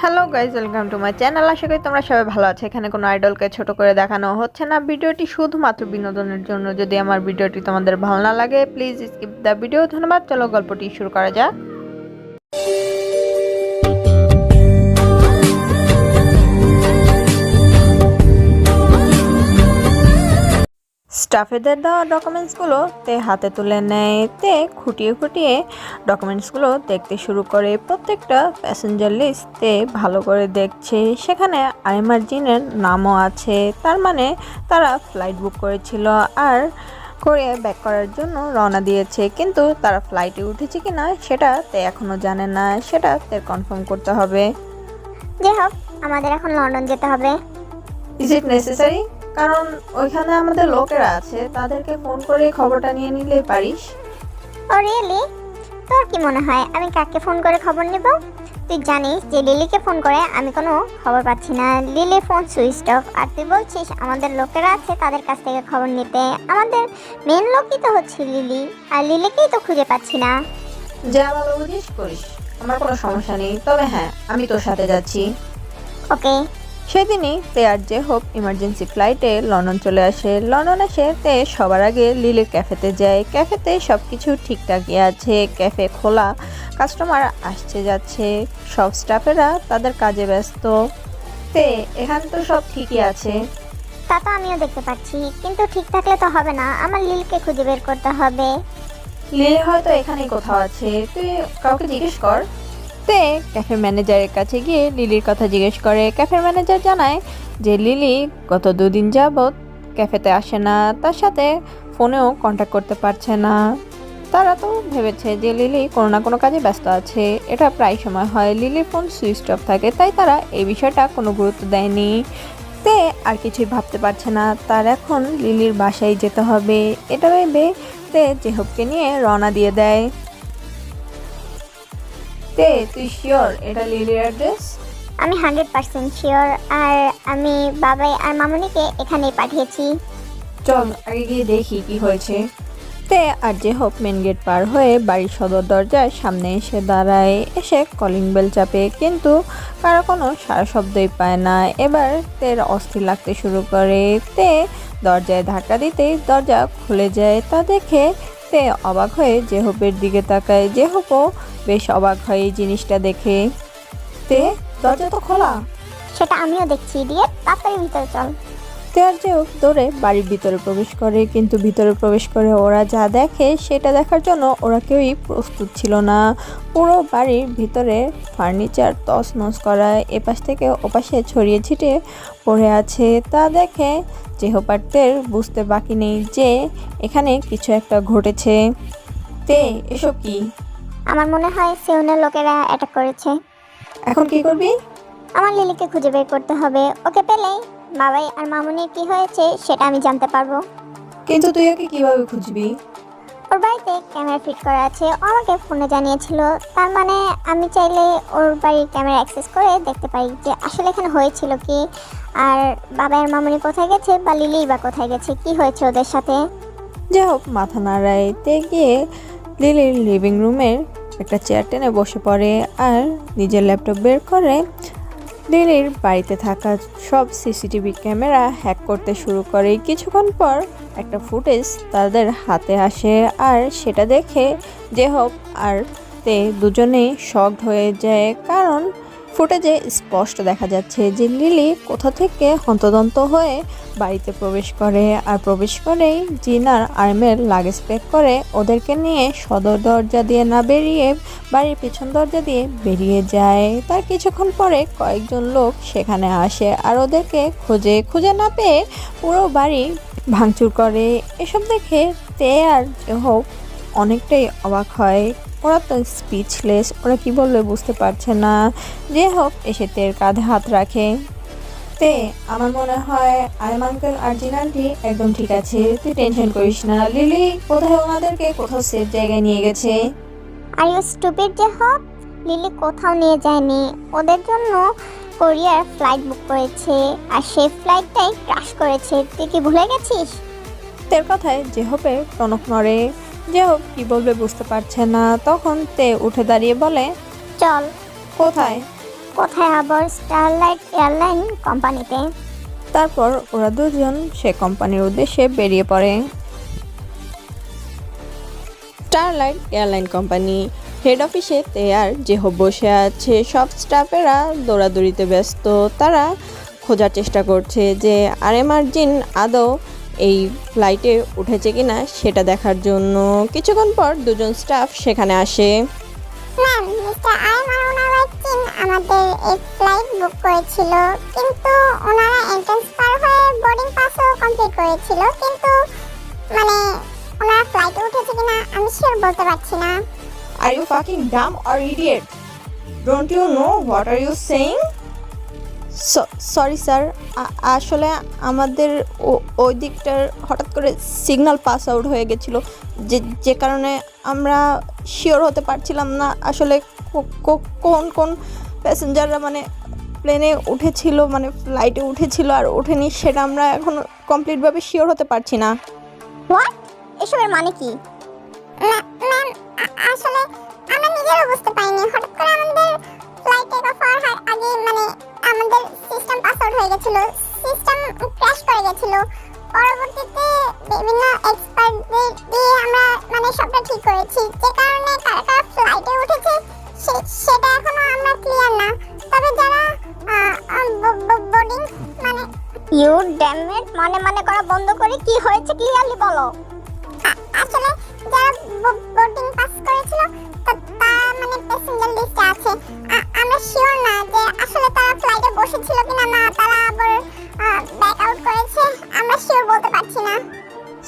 Hello guys, welcome to my channel. আশা করি তোমরা সবাই ভালো আছো। এখানে কোনো আইডলকে ছোট করে দেখানো হচ্ছে না। ভিডিওটি শুধুমাত্র বিনোদনের জন্য। যদি আমার ভিডিওটি তোমাদের ভালো না লাগে প্লিজ স্কিপ দ্য ভিডিও। ধন্যবাদ। চলো গল্পটি শুরু করা যাক। স্টাফেদের দেওয়া ডকুমেন্টসগুলো তে হাতে তুলে নেয়। তে খুঁটিয়ে খুঁটিয়ে ডকুমেন্টসগুলো দেখতে শুরু করে। প্রত্যেকটা প্যাসেঞ্জার লিস্টে ভালো করে দেখছে। সেখানে আরিমার জিনের নামও আছে। তার মানে তারা ফ্লাইট বুক করেছিল আর কোরিয়া ব্যাক করার জন্য রওনা দিয়েছে। কিন্তু তারা ফ্লাইটে উঠেছে কিনা সেটা তে এখনও জানে না। সেটা তে কনফার্ম করতে হবে। যাই হোক, আমাদের এখন লন্ডন যেতে হবে। Is it necessary? কারণ ওইখানে আমাদের লোকেরা আছে, তাদেরকে ফোন করে খবরটা নিয়ে নিলেই পারিস। ও রিয়েলি? তোর কি মনে হয় আমি কাকে ফোন করে খবর নেব? তুই জানিস যে লিলিকে ফোন করে আমি কোনো খবর পাচ্ছি না। লিলির ফোন সুইচ অফ। আর তুই বলছিস আমাদের লোকেরা আছে তাদের কাছ থেকে খবর নিতে। আমাদের মেন লোকই তো হচ্ছে লিলি, আর লিলিকেই তো খুঁজে পাচ্ছি না। যা ভালো বুঝিস করিস, আমার কোনো সমস্যা নেই। তবে হ্যাঁ, আমি তোর সাথে যাচ্ছি। ওকে। সেদিনই তে আর যে হোপ ইমার্জেন্সি ফ্লাইটে লন্ডন চলে আসে। লন্ডন এসে তে সবার আগে লিলির ক্যাফেতে যায়। ক্যাফেতে সব কিছু ঠিকঠাকই আছে। ক্যাফে খোলা, কাস্টমার আসছে যাচ্ছে, সব স্টাফেরা তাদের কাজে ব্যস্ত। তে এখানে তো সব ঠিকই আছে। তা তো আমিও দেখতে পাচ্ছি, কিন্তু ঠিক থাকলে তো হবে না। আমার লিলিকে খুঁজে বের করতে হবে। লিলি হয়তো এখানেই কোথাও আছে, তুই কাউকে জিজ্ঞেস কর। তে ক্যাফের ম্যানেজারের কাছে গিয়ে লিলির কথা জিজ্ঞেস করে। ক্যাফের ম্যানেজার জানায় যে লিলি গত 2 দিন যাবৎ ক্যাফেতে আসে না, তার সাথে ফোনেও কন্ট্যাক্ট করতে পারছে না। তারা তো ভেবেছে যে লিলি কোনো না কোনো কাজে ব্যস্ত আছে। এটা প্রায় সময় হয়, লিলির ফোন সুইচ অফ থাকে, তাই তারা এই বিষয়টা কোনো গুরুত্ব দেয়নি। তে আর কিছুই ভাবতে পারছে না, তার এখন লিলির বাসায় যেতে হবে। এটা ভেবে তে জেহবকে নিয়ে রওনা দিয়ে দেয়। তে তুই শিওর এটা লিলির অ্যাড্রেস? আমি 100% শিওর। আর আমি বাবাই আর মামুনিকে এখানেই পাঠিয়েছি। চল আগে গিয়ে দেখি কি হয়েছে। তে আর যে হোপ মেন গেট পার হয়ে বাড়ির সদর দরজার সামনে এসে দাঁড়ায়। এসে কলিং বেল চাপে, কিন্তু কারো কোনো সারা শব্দই পায় না। এবার তের অস্থির লাগতে শুরু করে। তে দরজায় ধাক্কা দিতেই দরজা খুলে যায়। তা দেখে তে অবাক হয়ে জেহপের দিকে তাকায়। জেহপও বেশ অবাক হয় এই জিনিসটা দেখে। তে দরজা তো খোলা। সেটা আমিও দেখছি। দিয়ে তাড়াতাড়ি ভিতরে চল। তেয়ার যেও দৌড়ে বাড়ির ভিতরে প্রবেশ করে, কিন্তু ভিতরে প্রবেশ করে ওরা যা দেখে সেটা দেখার জন্য ওরা কেউই প্রস্তুত ছিল না। পুরো বাড়ির ভিতরে ফার্নিচার তছনছ করা, এপাশ থেকে ওপাশে ছড়িয়ে ছিটিয়ে পড়ে আছে। তা দেখে জেহপারদের বুঝতে বাকি নেই যে এখানে কিছু একটা ঘটেছে। তে এসব কি? আমার মনে হয় সেউনের লোকেরা অ্যাটাক করেছে। এখন কি করবি? আমার লিলিকে খুঁজে বের করতে হবে। ওকে পেলেই বাবাই আর মামুনির কি হয়েছে সেটা আমি জানতে পারবো। কিন্তু তুই ওকে কিভাবে খুঁজবি? ওর বাড়িতে ক্যামেরা ফিট করা আছে, ও আমাকে ফোনে জানিয়েছিল। তার মানে আমি চাইলে ওর বাড়ির ক্যামেরা অ্যাক্সেস করে দেখতে পারি যে আসলে এখানে হয়েছিল কি, আর বাবা আর মামুনি কোথায় গেছে, বা লিলি বা কোথায় গেছে, কি হয়েছে ওদের সাথে। যাই হোক, মাথা নাড়ায়। তে গিয়ে লিলির লিভিং রুমের একটা চেয়ার টেনে বসে পড়ে আর নিজের ল্যাপটপ বের করে লিলির বাড়িতে থাকা সব সিসিটিভি ক্যামেরা হ্যাক করতে শুরু করে। কিছুক্ষণ পর একটা ফুটেজ তাদের হাতে আসে, আর সেটা দেখে জেহব আর তে দুজনেই শকড হয়ে যায়। কারণ ফুটেজে স্পষ্ট দেখা যাচ্ছে যে লিলি কোথা থেকে হন্তদন্ত হয়ে বাড়িতে প্রবেশ করে, আর প্রবেশ করেই জিন আর আর্মের লাগেজ প্যাক করে ওদেরকে নিয়ে সদর দরজা দিয়ে না বেরিয়ে বাড়ির পেছন দরজা দিয়ে বেরিয়ে যায়। তার কিছুক্ষণ পরে কয়েকজন লোক সেখানে আসে আর ওদেরকে খুঁজে না পেয়ে পুরো বাড়ি ভাঙচুর করে। এসব দেখে তে আর হোপ অনেকটাই অবাক হয়। ওরা তো স্পিচলেস, ওরা কি বলবে বুঝতে পারছে না। যে হোক এসে তের কাঁধে হাত রাখে। তে আমার মনে হয় আইম আঙ্কেল আর জিন আন্টি একদম ঠিক আছে, তুই টেনশন করিস না। লিলি কোথায় ওনাদেরকে কোথাও সেফ জায়গায় নিয়ে গেছে। আর ইউ স্টুপিড যে হোপ, লিলি কোথাও নিয়ে যায়নি। ওদের জন্য কোরিয়ার ফ্লাইট বুক করেছে, আর সেই ফ্লাইটটাই ক্র্যাশ করেছে। তুই কি ভুলে গেছিস? তের কথায় জেহপের টনক নড়ে। জেহপ কি বলবে বুঝতে পারছে না। তখন তে উঠে দাঁড়িয়ে বলে, চল। কোথায়? কোথায়? আবার স্টারলাইট এয়ারলাইন কোম্পানিতে। তারপর ওরা দুজন সে কোম্পানির উদ্দেশ্যে বেরিয়ে পড়ে। স্টারলাইট এয়ারলাইন কোম্পানি হেড অফিসে তে আর জেহব বসে আছে। সব স্টাফেরা দৌড়াদৌড়িতে ব্যস্ত। তারা খোঁজার চেষ্টা করছে যে আরএম আরজিন আদৌ এই ফ্লাইটে উঠেছে কিনা সেটা দেখার জন্য। কিছুক্ষণ পর দুজন স্টাফ সেখানে আসে। ম্যাম, মিস্টার আরএম আর ওনার ওয়াইফ জিন আমাদের এই ফ্লাইট বুক করেছিল, কিন্তু ওনারা এন্ট্রান্স পার হয়ে বোর্ডিং পাসও কমপ্লিট করেছিল, কিন্তু মানে ওনারা ফ্লাইটে উঠেছে কিনা আমি শিওর বলতে পারছি না। Are you fucking dumb or idiot? Don't you know what are you saying? Sorry sir, আসলে আমাদের ওই দিকটার হঠাৎ করে সিগন্যাল পাস আউট হয়ে গেছিল, যে কারণে আমরা শিওর হতে পারছিলাম না আসলে কোন কোন প্যাসেঞ্জাররা মানে প্লেনে উঠেছিল, মানে ফ্লাইটে উঠেছিল আর ওঠেনি, সেটা আমরা এখন কমপ্লিটভাবে শিওর হতে পারছি না। হোয়াট? এসবের মানে কি? ম্যাম, আসলে আমরা নিজেরও বুঝতে পারিনি, হঠাৎ করে আমাদের ফ্লাইট টেক অফ হওয়ার আগে মানে আমাদের সিস্টেম পাস আউট হয়ে গেছিল, সিস্টেম ক্র্যাশ করে গেছিল। পরবর্তীতে বিভিন্ন এক্সপার্টদের দিয়ে আমরা মানে সবটা ঠিক করেছি, যে কারণে কারা কারা ফ্লাইটে উঠেছে সেটা এখনো আমরা ক্লিয়ার না। তবে যারা বোর্ডিং মানে ইউ ড্যাম ইট, মানে করা বন্ধ করে কি হয়েছে ক্লিয়ারলি বলো। আসলে যারা বোর্ডিং পাস করেছিল তারা মানে প্যাসেঞ্জার লিস্টে আছে। আমরা শিওর না যে আসলে তারা ফ্লাইটে বসেছিল কিনা, না তারা আবার ব্যাক আউট করেছে, আমরা শিওর বলতে পারছি না।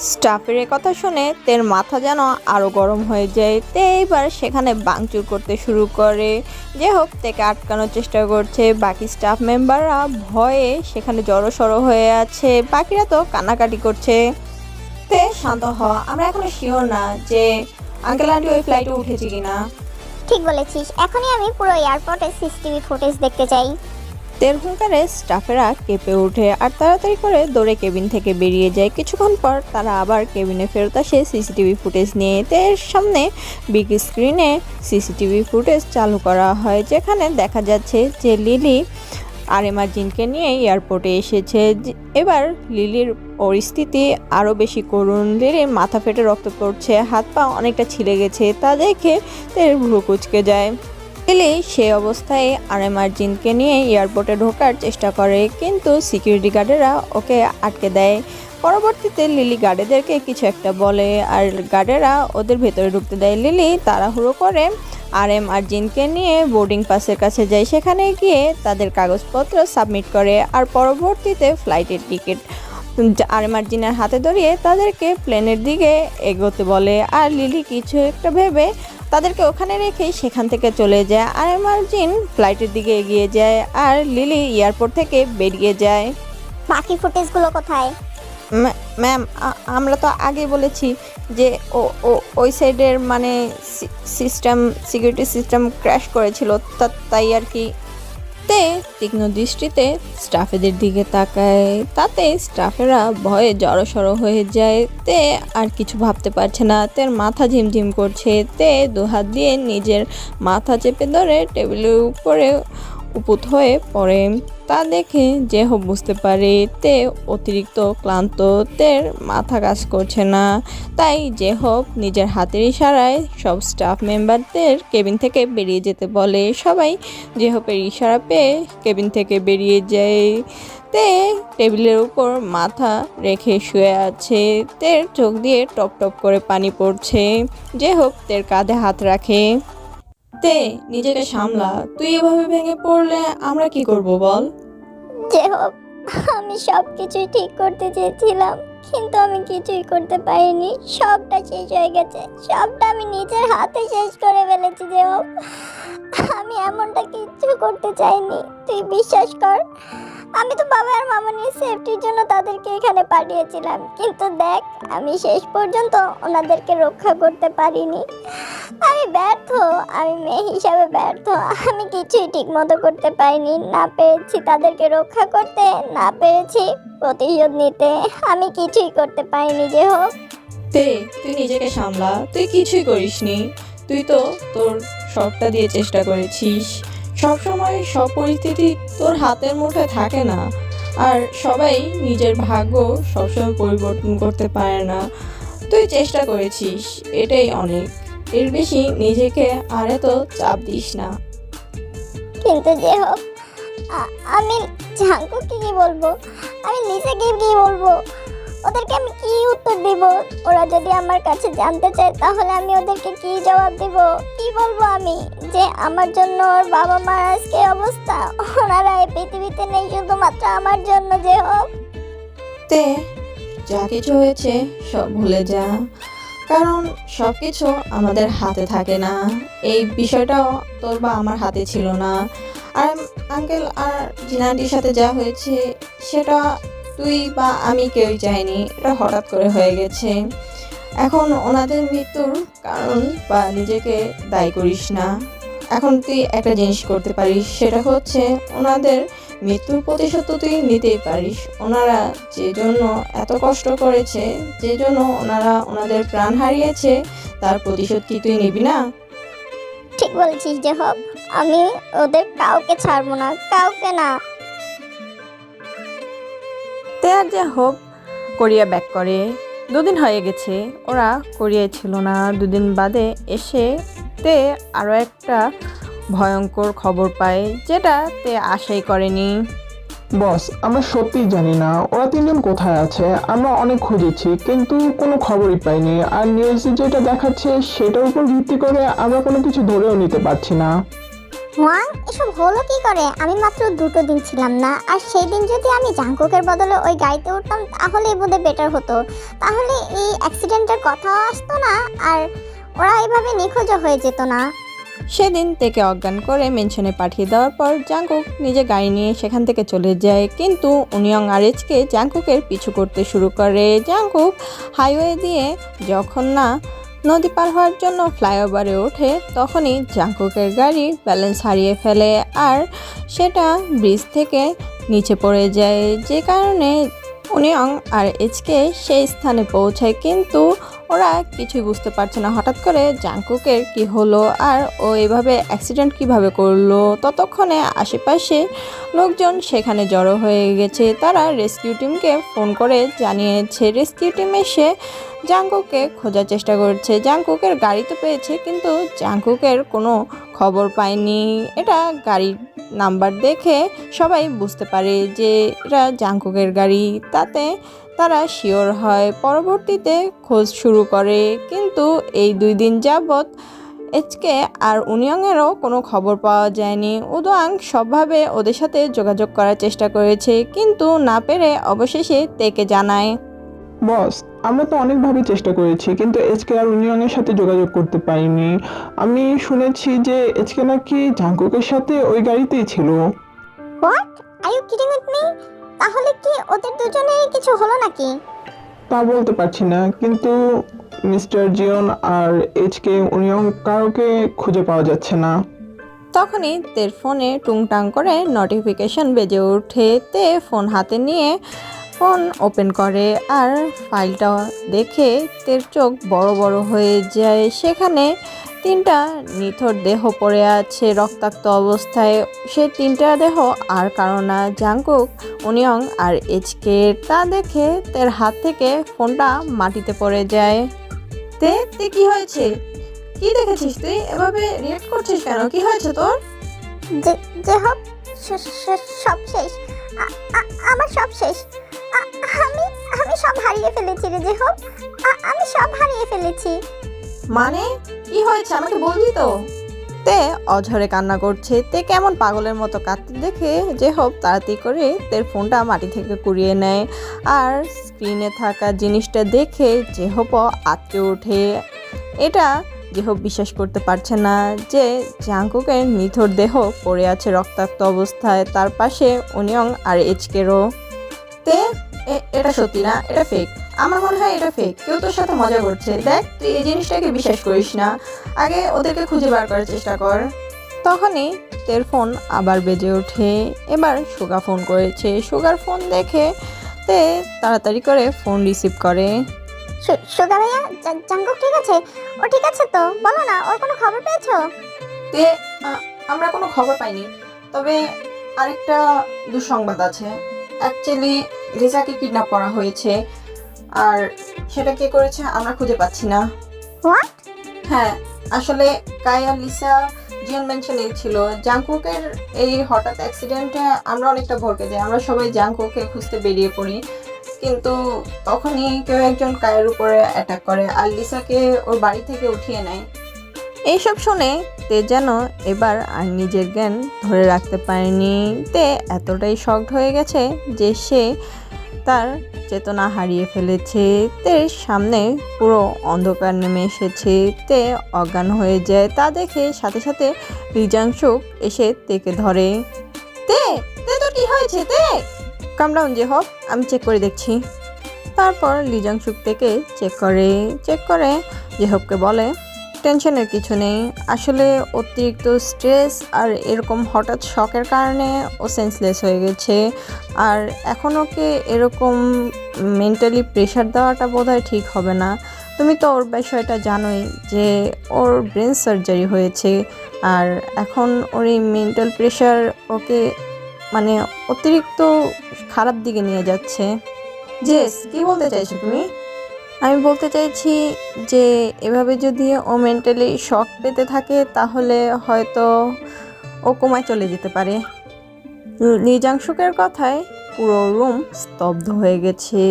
স্টাফের কথা শুনে তের মাথা যেন আরও গরম হয়ে যায়। তে এবার সেখানে ভাঙচুর করতে শুরু করে। যে হোক তেকে আটকানোর চেষ্টা করছে। বাকি স্টাফ মেম্বাররা ভয়ে সেখানে জড়সড় হয়ে আছে, বাকিরা তো কান্নাকাটি করছে। তে শান্ত হ, আমরা এখনো শিওর না যে আঙ্কেল আন্টি ওই ফ্লাইটে উঠেছে কিনা। ঠিক বলেছিস, এখনই আমি পুরো এয়ারপোর্টের সিসিটিভি ফুটেজ দেখতে চাই। তের হুঙ্কারে স্টাফেরা কেঁপে ওঠে আর তাড়াতাড়ি করে দৌড়ে কেবিন থেকে বেরিয়ে যায়। কিছুক্ষণ পর তারা আবার কেবিনে ফেরত আসে সিসিটিভি ফুটেজ নিয়ে। তের সামনে বিগ স্ক্রিনে সিসিটিভি ফুটেজ চালু করা হয়, যেখানে দেখা যাচ্ছে যে লিলি আরএম আরজিনকে নিয়ে এয়ারপোর্টে এসেছে। এবার লিলির পরিস্থিতি আরও বেশি করুণ। লিলির মাথা ফেটে রক্ত পড়ছে, হাত পা অনেকটা ছিঁড়ে গেছে। তা দেখে তের ভ্রু কুঁচকে যায়। লিলি সে অবস্থায় আরএম আরজিনকে নিয়ে এয়ারপোর্টে ঢোকার চেষ্টা করে, কিন্তু সিকিউরিটি গার্ডেরা ওকে আটকে দেয়। পরবর্তীতে লিলি গার্ডেদেরকে কিছু একটা বলে আর গার্ডেরা ওদের ভেতরে ঢুকতে দেয়। লিলি তাড়াহুড়ো করে আরএম আরজিনকে নিয়ে বোর্ডিং পাসের কাছে যায়। সেখানে গিয়ে তাদের কাগজপত্র সাবমিট করে আর পরবর্তীতে ফ্লাইটের টিকিট আরএম আরজিনের হাতে ধরিয়ে তাদেরকে প্লেনের দিকে এগোতে বলে। আর লিলি কিছু একটা ভেবে তাদেরকে ওখানে রেখেই সেখান থেকে চলে যায়। আরএম আরজিন ফ্লাইটের দিকে এগিয়ে যায় আর লিলি এয়ারপোর্ট থেকে বেরিয়ে যায়। বাকি ফুটেজগুলো কোথায়? ম্যাম, আমরা তো আগে বলেছি যে ওই সাইডের মানে সিকিউরিটি সিস্টেম ক্র্যাশ করেছিল, তাই আর কি। তে তীক্ষ্ণ দৃষ্টিতে স্টাফেদের দিকে তাকায়, তাতে স্টাফেরা ভয়ে জড়সড় হয়ে যায়। তে আর কিছু ভাবতে পারছে না, তের মাথা ঝিমঝিম করছে। তে দুহাত দিয়ে নিজের মাথা চেপে ধরে টেবিলের উপরে উপুত হয়ে পড়ে। তা দেখে জেহব বুঝতে পারে তে অতিরিক্ত ক্লান্ত, তের মাথা কাজ করছে না। তাই জেহব নিজের হাতের ইশারায় সব স্টাফ মেম্বারদের কেবিন থেকে বেরিয়ে যেতে বলে। সবাই জেহবের ইশারা পেয়ে কেবিন থেকে বেরিয়ে যায়। তে টেবিলের উপর মাথা রেখে শুয়ে আছে, তের চোখ দিয়ে টপ টপ করে পানি পড়ছে। জেহব তের কাঁধে হাত রাখে। তে নিজেকে সামলা, তুই এভাবে ভেঙে পড়লে আমরা কি করব বল। জেহব, আমি সব কিছুই ঠিক করতে চেয়েছিলাম, কিন্তু আমি কিছুই করতে পারিনি। সবটা শেষ হয়ে গেছে, সবটা আমি নিজের হাতে শেষ করে ফেলেছি জেহব। আমি এমনটা কিচ্ছু করতে চাইনি, তুই বিশ্বাস কর। আমি তো বাবা আর মামা নিয়ে সেফটির জন্য তাদেরকে এখানে পাঠিয়েছিলাম, কিন্তু দেখ আমি শেষ পর্যন্ত ওনাদেরকে রক্ষা করতে পারিনি। আমি ব্যর্থ, আমি মেয়ে হিসাবে ব্যর্থ। আমি কিছুই ঠিক মতো করতে পারিনি, না পেরেছি তাদেরকে রক্ষা করতে, না পেরেছি প্রতিশোধ নিতে। আমি কিছুই করতে পারিনি যে হোক। তে তুই নিজেকে সামলা, তুই কিছুই করিসনি। তুই তো তোর সবটা দিয়ে চেষ্টা করেছিস, সবসময় সব পরিস্থিতি তোর হাতের মুঠে থাকে না, আর সবাই নিজের ভাগ্য সবসময় পরিবর্তন করতে পারে না। তুই চেষ্টা করেছিস, এটাই অনেক। এর বেশি নিজেকে আর এত চাপ দিস না। কিন্তু যে হোক, আমি জাঙ্কুকে কি বলবো? আমি নিজেকে কি বলবো? ওদেরকে আমি কি উত্তর দিব? ওরা যদি আমার কাছে জানতে চায় তাহলে আমি ওদেরকে কি জবাব দিব? কি বলবো আমি যে আমার জন্য ওর বাবা মার আজকে অবস্থা? ওনারা এই পৃথিবীতে নেই শুধুমাত্র আমার জন্য। যে হোক, তে যা কিছু হয়েছে সব ভুলে যা, কারণ সব কিছু আমাদের হাতে থাকে না। এই বিষয়টাও তোর বা আমার হাতে ছিল না। আর আঙ্কেল আর জিনান্টির সাথে যা হয়েছে সেটা তুই বা আমি কেউই চাইনি, এটা হঠাৎ করে হয়ে গেছে। এখন ওনাদের মৃত্যুর কারণ বা নিজেকে দায়ী করিস না। এখন তুই একটা জিনিস করতে পারিস, সেটা হচ্ছে ওনাদের মৃত্যুর প্রতিশোধ তো তুই নিতেই পারিস। ওনারা যে জন্য এত কষ্ট করেছে, যে জন্য ওনারা ওনাদের প্রাণ হারিয়েছে, তার প্রতিশোধ কি তুই নিবি না? ঠিক বলছিস যে হোক, আমি ওদের কাউকে ছাড়বো না, কাউকে না। তে আর যে হোপ কোরিয়া ব্যাক করে। 2 দিন হয়ে গেছে, ওরা কোরিয়ায় ছিল না। 2 দিন বাদে এসে তে আরও একটা ভয়ঙ্কর খবর পায়, যেটা তে আশাই করেনি। বস, আমরা সত্যিই জানি না ওরা 3জন কোথায় আছে। আমরা অনেক খুঁজেছি কিন্তু কোনো খবরই পাইনি, আর নিউজে যেটা দেখাচ্ছে সেটার উপর ভিত্তি করে আমরা কোনো কিছু ধরেও নিতে পারছি না। ওয়াং, এসব হলো কি করে? আমি মাত্র 2 দিন ছিলাম না, আর সেই দিন যদি আমি জাঙ্কুকের বদলে ওই গাড়িতে উঠতাম তাহলে বোধহয় বেটার হতো। তাহলে এই অ্যাক্সিডেন্টের কথাও আসতো না, আর ওরা এইভাবে নিখোঁজও হয়ে যেত না। সেদিন তেকে অজ্ঞান করে মেনশনে পাঠিয়ে দেওয়ার পর জাংকুক নিজে গাড়ি নিয়ে সেখান থেকে চলে যায়, কিন্তু উনিয়ং আরেজকে জাংকুকের পিছু করতে শুরু করে। জাংকুক হাইওয়ে দিয়ে যখন না নদী পার হওয়ার জন্য ফ্লাইওভারে ওঠে, তখনই জাংকুকের গাড়ি ব্যালেন্স হারিয়ে ফেলে আর সেটা ব্রিজ থেকে নিচে পড়ে যায়, যে কারণে উনিয়ং আর এইচকে সেই স্থানে পৌঁছায়। কিন্তু ওরা কিছুই বুঝতে পারছে না হঠাৎ করে জাংকুকের কি হলো আর ও এভাবে অ্যাক্সিডেন্ট কিভাবে করলো। ততক্ষণে আশেপাশে লোকজন সেখানে জড়ো হয়ে গেছে। তারা রেস্কিউ টিমকে ফোন করে জানিয়েছে। রেস্কিউ টিম এসে জাংকুককে খোঁজার চেষ্টা করছে। জাংকুকের গাড়ি তো পেয়েছে, কিন্তু জাংকুকের কোনো খবর পায়নি। এটা গাড়ির নাম্বার দেখে সবাই বুঝতে পারে যে এটা জাংকুকের গাড়ি। তাতে তারা শিওর হয়, পরবর্তীতে খোঁজ শুরু করে। কিন্তু এই 2 দিন যাবৎ এইচকে আর উনিয়ংয়েরও কোনো খবর পাওয়া যায়নি। উদোয়াং সবভাবে ওদের সাথে যোগাযোগ করার চেষ্টা করেছে, কিন্তু না পেরে অবশেষে তেকে জানায়। বস, আমরা তো অনেকভাবে চেষ্টা করেছি কিন্তু এইচকে আর উনিয়নের সাথে যোগাযোগ করতে পারিনি। আমি শুনেছি যে এইচকে নাকি জাংকুকের সাথে ওই গাড়িতেই ছিল। What, are you kidding with me? তাহলে কি ওদের দুজনের কিছু হলো নাকি? তা বলতে পারছি না, কিন্তু মিস্টার জিওন আর এইচকে উনিয়ং কাউকে খুঁজে পাওয়া যাচ্ছে না। তখনই তের ফোনে টুংটাং করে নোটিফিকেশন বেজে ওঠে। তে ফোন হাতে নিয়ে ফোন ওপেন করে আর ফাইলটা দেখে তের চোখ বড় বড় হয়ে যায়। সেখানে 3টা নিথর দেহ পড়ে আছে রক্তাক্ত অবস্থায়। সেই 3টা দেহ আর কারো না, জাংকুক, উনিয়ং আর এইচকে। তা দেখে তের হাত থেকে ফোনটা মাটিতে পড়ে যায়। তে কি হয়েছে? কি দেখেছিস তুই? এভাবে রিঅ্যাক্ট করছিস কেন? কি হয়েছে তোর? যে হোক, সব শেষ। আমার সব শেষ। আমি আমি সব হারিয়ে ফেলেছি রে যে হোক, আমি সব হারিয়ে ফেলেছি। মানে কি হয়েছে আমাকে বলবি তো? তে অঝরে কান্না করছে। তে কেমন পাগলের মতো কাঁদতে দেখে যে হোপ তাড়াতাড়ি করে তের ফোনটা মাটি থেকে কুড়িয়ে নেয়, আর স্ক্রিনে থাকা জিনিসটা দেখে যে হোপ আঁতকে ওঠে। এটা যে হোপ বিশ্বাস করতে পারছে না যে জাংকুকের নিথর দেহ পড়ে আছে রক্তাক্ত অবস্থায়, তার পাশে উনিয়ং আর এইচকেরও। তে এটা সত্যি না, এটা ফেক। আমার মনে হয় এটা ফেক, কেউ তোর সাথে মজা করছে। দেখ, তুই এই জিনিসটাকে বিশ্বাস করিস না, আগে ওদেরকে খুঁজে বার করার চেষ্টা কর। তখনই তের ফোন আবার বেজে ওঠে। এবার সুগা ফোন করেছে। সুগার ফোন দেখে তে তাড়াতাড়ি করে ফোন রিসিভ করে। সুগা ভাইয়া, জাঙ্কুক ঠিক আছে? ও ঠিক আছে তো? বলো না, ওর কোনো খবর পেয়েছো? তে আমরা কোনো খবর পাইনি। তবে আরেকটা দুঃসংবাদ আছে। অ্যাকচুয়ালি লিসাকে কিডন্যাপ করা হয়েছে, আর সেটা কে করেছে আমরা খুঁজে পাচ্ছি না। হোয়াট? হ্যাঁ, আসলে কাই আর লিসা জিয়ন মেনশনে ছিল। জাংকুকের এই হঠাৎ অ্যাক্সিডেন্টে আমরা অনেকটা ভরকে যাই। আমরা সবাই জাংকুকে খুঁজতে বেরিয়ে পড়ি, কিন্তু তখনই কেউ একজন কায়ের উপরে অ্যাটাক করে আর লিসাকে ওর বাড়ি থেকে উঠিয়ে নেয়। এইসব শুনে তে যেন এবার আর নিজের জ্ঞান ধরে রাখতে পারেনি। তে এতটাই শকড হয়ে গেছে যে সে তার চেতনা হারিয়ে ফেলেছে। তে সামনে পুরো অন্ধকার নেমে এসেছে। তে অজ্ঞান হয়ে যায়। তা দেখে সাথে সাথে রিজাংশুক এসে তেকে ধরে। তে তে তো কি হয়েছে? তে কাম ডাউন যে হোক, আমি চেক করে দেখছি। তারপর লিজাংশুক থেকে চেক করে জেহবকে বলে, টেনশনের কিছু নেই, আসলে অতিরিক্ত স্ট্রেস আর এরকম হঠাৎ শকের কারণে ও সেন্সলেস হয়ে গেছে। আর এখন ওকে এরকম মেন্টালি প্রেশার দেওয়াটা বোধহয় ঠিক হবে না। তুমি তো ওর বিষয়টা জানোই যে ওর ব্রেন সার্জারি হয়েছে, আর এখন ওর এই মেন্টাল প্রেশার ওকে মানে অতিরিক্ত খারাপ দিকে নিয়ে যাচ্ছে। জেস, কি বলতে চাইছো তুমি? আমি বলতে চাইছি যে এভাবে যদি ও মেন্টালি শক পেতে থাকে তাহলে হয়তো ও কোমায় চলে যেতে পারে। নিজাংশুকের কথায় পুরো রুম স্তব্ধ হয়ে গেছে।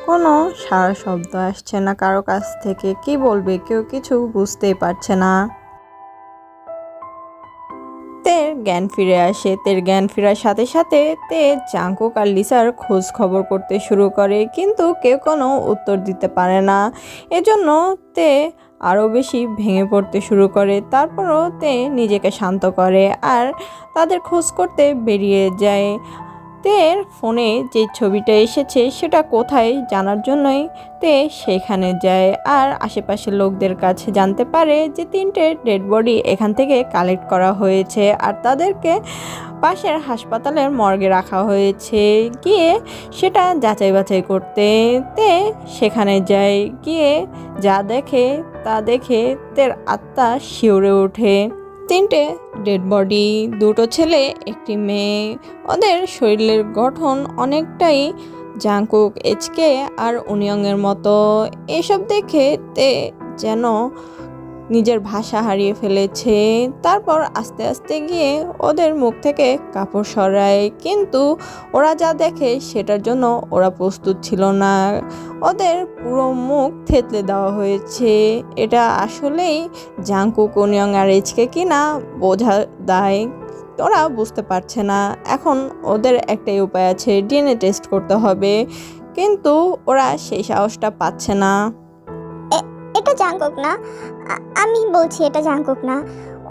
কোনো সারা শব্দ আসছে না কারো কাছ থেকে। কি বলবে, কেউ কিছু বুঝতেই পারছে না। তের জ্ঞান ফিরে আসে। তের জ্ঞান ফেরার সাথে সাথে তে জাংকুক আর লিসার খোঁজ খবর করতে শুরু করে, কিন্তু কেউ কোনো উত্তর দিতে পারে না। এজন্য তে আরও বেশি ভেঙে পড়তে শুরু করে। তারপরও তে নিজেকে শান্ত করে আর তাদের খোঁজ করতে বেরিয়ে যায়। তের ফোনে যে ছবিটা এসেছে সেটা কোথায় জানার জন্যই তে সেখানে যায় আর আশেপাশের লোকদের কাছে জানতে পারে যে 3টে ডেড বডি এখান থেকে কালেক্ট করা হয়েছে আর তাদেরকে পাশের হাসপাতালের মর্গে রাখা হয়েছে। গিয়ে সেটা যাচাই বাছাই করতে তে সেখানে যায়। গিয়ে যা দেখে তা দেখে তের আত্মা শিউরে ওঠে। 3টে ডেড বডি, 2টো ছেলে 1টি মেয়ে। ওদের শরীরের গঠন অনেকটাই জাংকুক, এইচকে আর উনিয়ংয়ের মতো। এসব দেখে তে যেন নিজের ভাষা হারিয়ে ফেলেছে। তারপর আস্তে আস্তে গিয়ে ওদের মুখ থেকে কাপড় সরায়, কিন্তু ওরা যা দেখে সেটার জন্য ওরা প্রস্তুত ছিল না। ওদের পুরো মুখ থেতলে দেওয়া হয়েছে। এটা আসলেই জাংকুক, উনিয়ং আর এইচকে কিনা বোঝা দেয়, ওরা বুঝতে পারছে না। এখন ওদের একটাই উপায় আছে, ডিএনএ টেস্ট করতে হবে, কিন্তু ওরা সেই সাহসটা পাচ্ছে না। এটা জাংকুক না, আমি বলছি এটা জাংকুক না।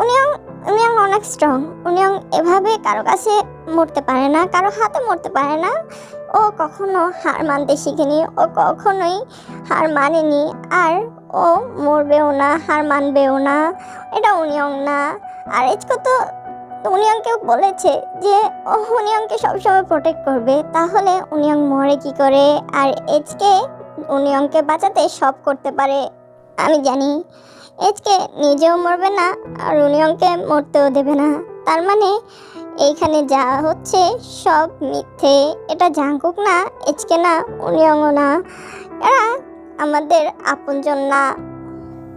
উনিয়ং উনিয়ং অনেক স্ট্রং। উনিয়ং এভাবে কারো কাছে মরতে পারে না, কারো হাতে মরতে পারে না। ও কখনো হার মানতে শিখেনি, ও কখনোই হার মানেনি, আর ও মরবেও না, হার মানবেও না। এটা উনিয়ং না। আর এজকে তো উনিয়ংকেও বলেছে যে ও উনিয়ংকে সবসময় প্রোটেক্ট করবে, তাহলে উনিয়ং মরে কি করে? আর এজকে উনিয়ংকে বাঁচাতে সব করতে পারে। আমি জানি এজকে নিজেও মরবে না আর উনিয়ংকে মরতেও দেবে না। তার মানে এইখানে যা হচ্ছে সব মিথ্যে। এটা জাংকুক না, এজকে না, উনিয়ংও না। এরা আমাদের আপনজন না।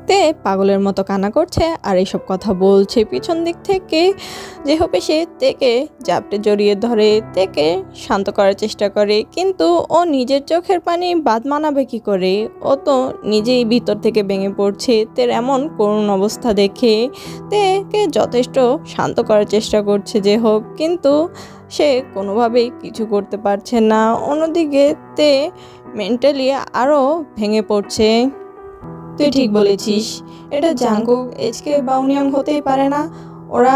তে পাগলের মতো কান্না করছে আর এইসব কথা বলছে। পিছন দিক থেকে যেহোপ এসে তেকে জাপটে জড়িয়ে ধরে, তেকে শান্ত করার চেষ্টা করে, কিন্তু ও নিজের চোখের পানি বাদ মানাবে কি করে? ও তো নিজেই ভিতর থেকে ভেঙে পড়ছে। তের এমন করুণ অবস্থা দেখে তেকে যথেষ্ট শান্ত করার চেষ্টা করছে যেহোপ, কিন্তু সে কোনোভাবেই কিছু করতে পারছে না। অন্যদিকে তে মেন্টালি আরও ভেঙে পড়ছে। তুই ঠিক বলেছিস, এটা জাংকুক, এইচকে বা উনিয়ং হতেই পারে না। ওরা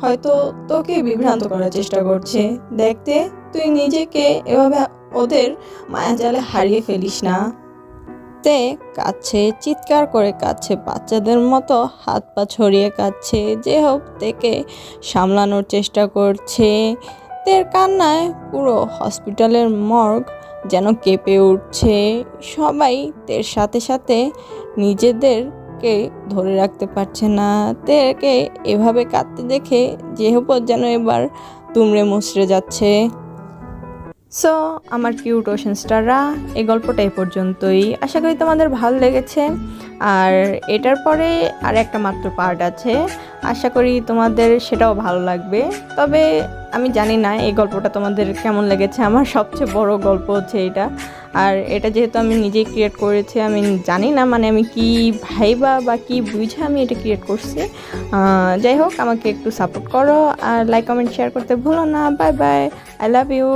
হয়তো তোকে বিভ্রান্ত করার চেষ্টা করছে। দেখতে তুই নিজেকে এভাবে ওদের মায়াজালে হারিয়ে ফেলিস না। তে কাঁদছে, চিৎকার করে কাঁদছে, বাচ্চাদের মতো হাত পা ছড়িয়ে কাঁদছে। যে হোক তেকে সামলানোর চেষ্টা করছে। তের কান্নায় পুরো হসপিটালের মর্গ যেন কেঁপে উঠছে। সবাই তের সাথে সাথে নিজেদের তেকে ধরে রাখতে পারছে না। তেকে এভাবে কাঁদতে দেখে যেহপর যেন এবার তুমড়ে মুচড়ে যাচ্ছে। সো আমার কিউট ওশান স্টাররা, এই গল্পটা এই পর্যন্তই। আশা করি তোমাদের ভালো লেগেছে। আর এটার পরে আর একটা মাত্র পার্ট আছে, আশা করি তোমাদের সেটাও ভালো লাগবে। তবে আমি জানি না এই গল্পটা তোমাদের কেমন লেগেছে। আমার সবচেয়ে বড় গল্প হচ্ছে এটা। আর এটা যেহেতু আমি নিজেই ক্রিয়েট করেছি, আমি জানি না মানে আমি কি ভাইবা বা কি বুঝে আমি এটা ক্রিয়েট করছি। যাই হোক, আমাকে একটু সাপোর্ট করো আর লাইক কমেন্ট শেয়ার করতে ভুলো না। Bye bye, I love you.